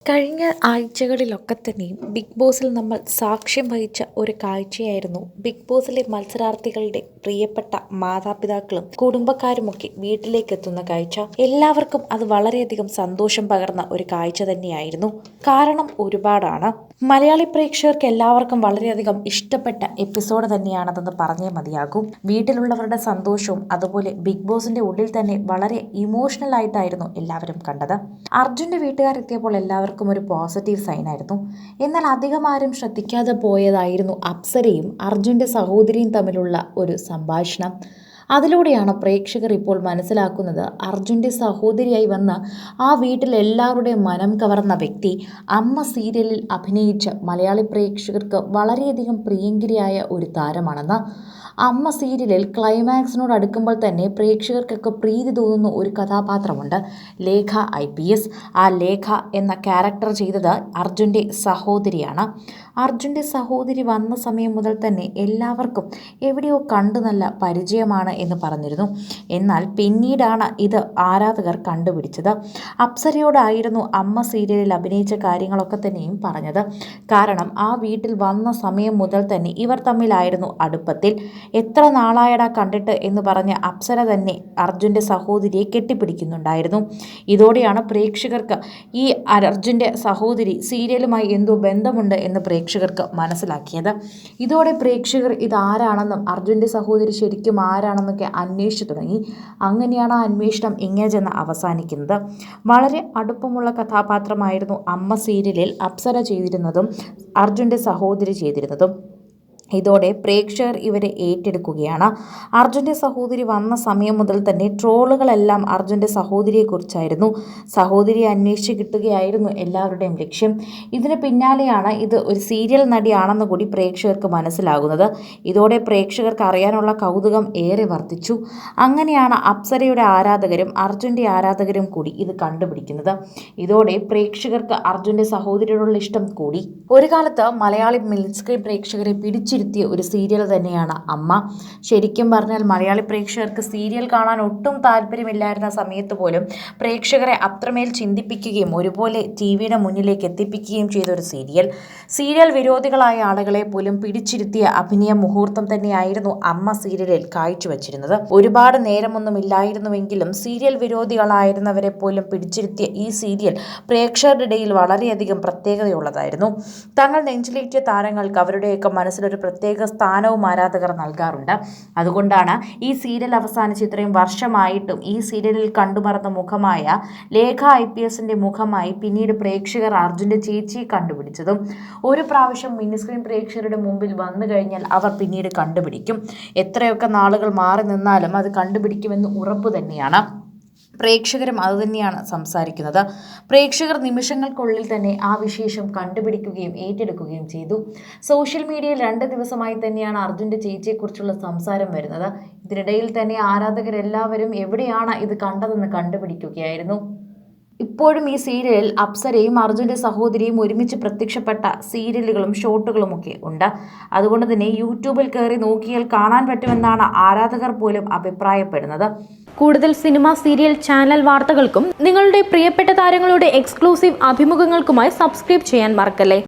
കഴിഞ്ഞ ആഴ്ചകളിലൊക്കെ തന്നെയും ബിഗ് ബോസിൽ നമ്മൾ സാക്ഷ്യം വഹിച്ച ഒരു കാഴ്ചയായിരുന്നു ബിഗ് ബോസിലെ മത്സരാർത്ഥികളുടെ പ്രിയപ്പെട്ട മാതാപിതാക്കളും കുടുംബക്കാരുമൊക്കെ വീട്ടിലേക്ക് എത്തുന്ന കാഴ്ച. എല്ലാവർക്കും അത് വളരെയധികം സന്തോഷം പകർന്ന ഒരു കാഴ്ച തന്നെയായിരുന്നു. കാരണം ഒരുപാടാണ്. മലയാളി പ്രേക്ഷകർക്ക് എല്ലാവർക്കും വളരെയധികം ഇഷ്ടപ്പെട്ട എപ്പിസോഡ് തന്നെയാണതെന്ന് പറഞ്ഞേ മതിയാകും. വീട്ടിലുള്ളവരുടെ സന്തോഷവും അതുപോലെ ബിഗ് ബോസിന്റെ ഉള്ളിൽ തന്നെ വളരെ ഇമോഷണൽ ആയിട്ടായിരുന്നു എല്ലാവരും കണ്ടത്. അർജുന്റെ വീട്ടുകാരെത്തിയപ്പോൾ എല്ലാവർക്കും ഒരു പോസിറ്റീവ് സൈൻ ആയിരുന്നു. എന്നാൽ അധികം ആരും ശ്രദ്ധിക്കാതെ പോയതായിരുന്നു അപ്സരയും അർജുന്റെ സഹോദരിയും തമ്മിലുള്ള ഒരു സംഭാഷണം. അതിലൂടെയാണ് പ്രേക്ഷകർ ഇപ്പോൾ മനസ്സിലാക്കുന്നത് അർജുൻ്റെ സഹോദരിയായി വന്ന ആ വീട്ടിൽ എല്ലാവരുടെയും മനം കവർന്ന വ്യക്തി അമ്മ സീരിയലിൽ അഭിനയിച്ച മലയാളി പ്രേക്ഷകർക്ക് വളരെയധികം പ്രിയങ്കരിയായ ഒരു താരമാണെന്ന്. അമ്മ സീരിയലിൽ ക്ലൈമാക്സിനോട് അടുക്കുമ്പോൾ തന്നെ പ്രേക്ഷകർക്കൊക്കെ പ്രീതി തോന്നുന്ന ഒരു കഥാപാത്രമുണ്ട്, ലേഖ IPS. ആ ലേഖ എന്ന ക്യാരക്ടർ ചെയ്തത് അർജുൻ്റെ സഹോദരിയാണ്. അർജുൻ്റെ സഹോദരി വന്ന സമയം മുതൽ തന്നെ എല്ലാവർക്കും എവിടെയോ കണ്ടു നല്ല പരിചയമാണ് എന്ന് പറഞ്ഞിരുന്നു. എന്നാൽ പിന്നീടാണ് ഇത് ആരാധകർ കണ്ടുപിടിച്ചത്. അപ്സരയോടായിരുന്നു അമ്മ സീരിയലിൽ അഭിനയിച്ച കാര്യങ്ങളൊക്കെ തന്നെയും പറഞ്ഞത്. കാരണം ആ വീട്ടിൽ വന്ന സമയം മുതൽ തന്നെ ഇവർ തമ്മിലായിരുന്നു അടുപ്പത്തിൽ. എത്ര നാളായടാ കണ്ടിട്ട് എന്ന് പറഞ്ഞ് അപ്സര തന്നെ അർജുൻ്റെ സഹോദരിയെ കെട്ടിപ്പിടിക്കുന്നുണ്ടായിരുന്നു. ഇതോടെയാണ് പ്രേക്ഷകർക്ക് ഈ അർജുൻ്റെ സഹോദരി സീരിയലുമായി എന്തോ ബന്ധമുണ്ട് എന്ന് പ്രേക്ഷകർക്ക് മനസ്സിലാക്കിയത്. ഇതോടെ പ്രേക്ഷകർ ഇതാരാണെന്നും അർജുൻ്റെ സഹോദരി ശരിക്കും ആരാണെന്നൊക്കെ അന്വേഷിച്ചു തുടങ്ങി. അങ്ങനെയാണ് ആ അന്വേഷണം ഇങ്ങനെ ചെന്ന് അവസാനിക്കുന്നത്. വളരെ അടുപ്പമുള്ള കഥാപാത്രമായിരുന്നു അമ്മ സീരിയലിൽ അപ്സര ചെയ്തിരുന്നതും അർജുൻ്റെ സഹോദരി ചെയ്തിരുന്നതും. ഇതോടെ പ്രേക്ഷകർ ഇവരെ ഏറ്റെടുക്കുകയാണ്. അർജുൻ്റെ സഹോദരി വന്ന സമയം മുതൽ തന്നെ ട്രോളുകളെല്ലാം അർജുൻ്റെ സഹോദരിയെക്കുറിച്ചായിരുന്നു. സഹോദരിയെ അന്വേഷിച്ച് കിട്ടുകയായിരുന്നു എല്ലാവരുടെയും ലക്ഷ്യം. ഇതിന് പിന്നാലെയാണ് ഇത് ഒരു സീരിയൽ നടിയാണെന്ന് കൂടി പ്രേക്ഷകർക്ക് മനസ്സിലാകുന്നത്. ഇതോടെ പ്രേക്ഷകർക്ക് അറിയാനുള്ള കൗതുകം ഏറെ വർദ്ധിച്ചു. അങ്ങനെയാണ് അപ്സരയുടെ ആരാധകരും അർജുൻ്റെ ആരാധകരും കൂടി ഇത് കണ്ടുപിടിക്കുന്നത്. ഇതോടെ പ്രേക്ഷകർക്ക് അർജുൻ്റെ സഹോദരിയോടുള്ള ഇഷ്ടം കൂടി. ഒരു കാലത്ത് മലയാളി മിൽസ്ക്രീൻ പ്രേക്ഷകരെ പിടിച്ചിരുത്തിയ ഒരു സീരിയൽ തന്നെയാണ് അമ്മ. ശരിക്കും പറഞ്ഞാൽ മലയാളി പ്രേക്ഷകർക്ക് സീരിയൽ കാണാൻ ഒട്ടും താല്പര്യമില്ലായിരുന്ന സമയത്ത് പോലും പ്രേക്ഷകരെ അത്രമേൽ ചിന്തിപ്പിക്കുകയും ഒരുപോലെ ടിവിയുടെ മുന്നിലേക്ക് എത്തിപ്പിക്കുകയും ചെയ്ത ഒരു സീരിയൽ വിരോധികളായ ആളുകളെ പോലും പിടിച്ചിരുത്തിയ അഭിനയ മുഹൂർത്തം തന്നെയായിരുന്നു അമ്മ സീരിയലിൽ കാഴ്ചവെച്ചിരുന്നത്. ഒരുപാട് നേരമൊന്നും ഇല്ലായിരുന്നുവെങ്കിലും സീരിയൽ വിരോധികളായിരുന്നവരെ പോലും പിടിച്ചിരുത്തിയ ഈ സീരിയൽ പ്രേക്ഷകരുടെ ഇടയിൽ വളരെയധികം പ്രത്യേകതയുള്ളതായിരുന്നു. തങ്ങൾ നെഞ്ചിലേറ്റിയ താരങ്ങൾക്ക് അവരുടെയൊക്കെ മനസ്സിലൊരു പ്രത്യേക സ്ഥാനവും ആരാധകർ നൽകാറുണ്ട്. അതുകൊണ്ടാണ് ഈ സീരിയൽ അവസാനിച്ച് ഇത്രയും വർഷമായിട്ടും ഈ സീരിയലിൽ കണ്ടുമറന്ന മുഖമായ ലേഖ IPSന്റെ മുഖമായി പിന്നീട് പ്രേക്ഷകർ അർജുൻ്റെ ചേച്ചിയെ കണ്ടുപിടിച്ചതും. ഒരു പ്രാവശ്യം മിനിസ്ക്രീൻ പ്രേക്ഷകരുടെ മുമ്പിൽ വന്നു കഴിഞ്ഞാൽ അവർ പിന്നീട് കണ്ടുപിടിക്കും. എത്രയൊക്കെ നാളുകൾ മാറി നിന്നാലും അത് കണ്ടുപിടിക്കുമെന്ന് ഉറപ്പ് തന്നെയാണ്. പ്രേക്ഷകരും അതുതന്നെയാണ് സംസാരിക്കുന്നത്. പ്രേക്ഷകർ നിമിഷങ്ങൾക്കുള്ളിൽ തന്നെ ആ വിശേഷം കണ്ടുപിടിക്കുകയും ഏറ്റെടുക്കുകയും ചെയ്തു. സോഷ്യൽ മീഡിയയിൽ 2 ദിവസമായി തന്നെയാണ് അർജുൻ്റെ ചേച്ചിയെക്കുറിച്ചുള്ള സംസാരം വരുന്നത്. ഇതിനിടയിൽ തന്നെ ആരാധകരെല്ലാവരും എവിടെയാണ് ഇത് കണ്ടതെന്ന് കണ്ടുപിടിക്കുകയായിരുന്നു. ഇപ്പോഴും ഈ സീരിയലിൽ അപ്സരയും അർജുൻ്റെ സഹോദരിയും ഒരുമിച്ച് പ്രത്യക്ഷപ്പെട്ട സീരിയലുകളും ഷോട്ടുകളുമൊക്കെ ഉണ്ട്. അതുകൊണ്ട് തന്നെ യൂട്യൂബിൽ കയറി നോക്കിയാൽ കാണാൻ പറ്റുമെന്നാണ് ആരാധകർ പോലും അഭിപ്രായപ്പെടുന്നത്. കൂടുതൽ സിനിമ, സീരിയൽ, ചാനൽ വാർത്തകൾക്കും നിങ്ങളുടെ പ്രിയപ്പെട്ട താരങ്ങളുടെ എക്സ്ക്ലൂസീവ് അഭിമുഖങ്ങൾക്കുമായി സബ്സ്ക്രൈബ് ചെയ്യാൻ മറക്കല്ലേ.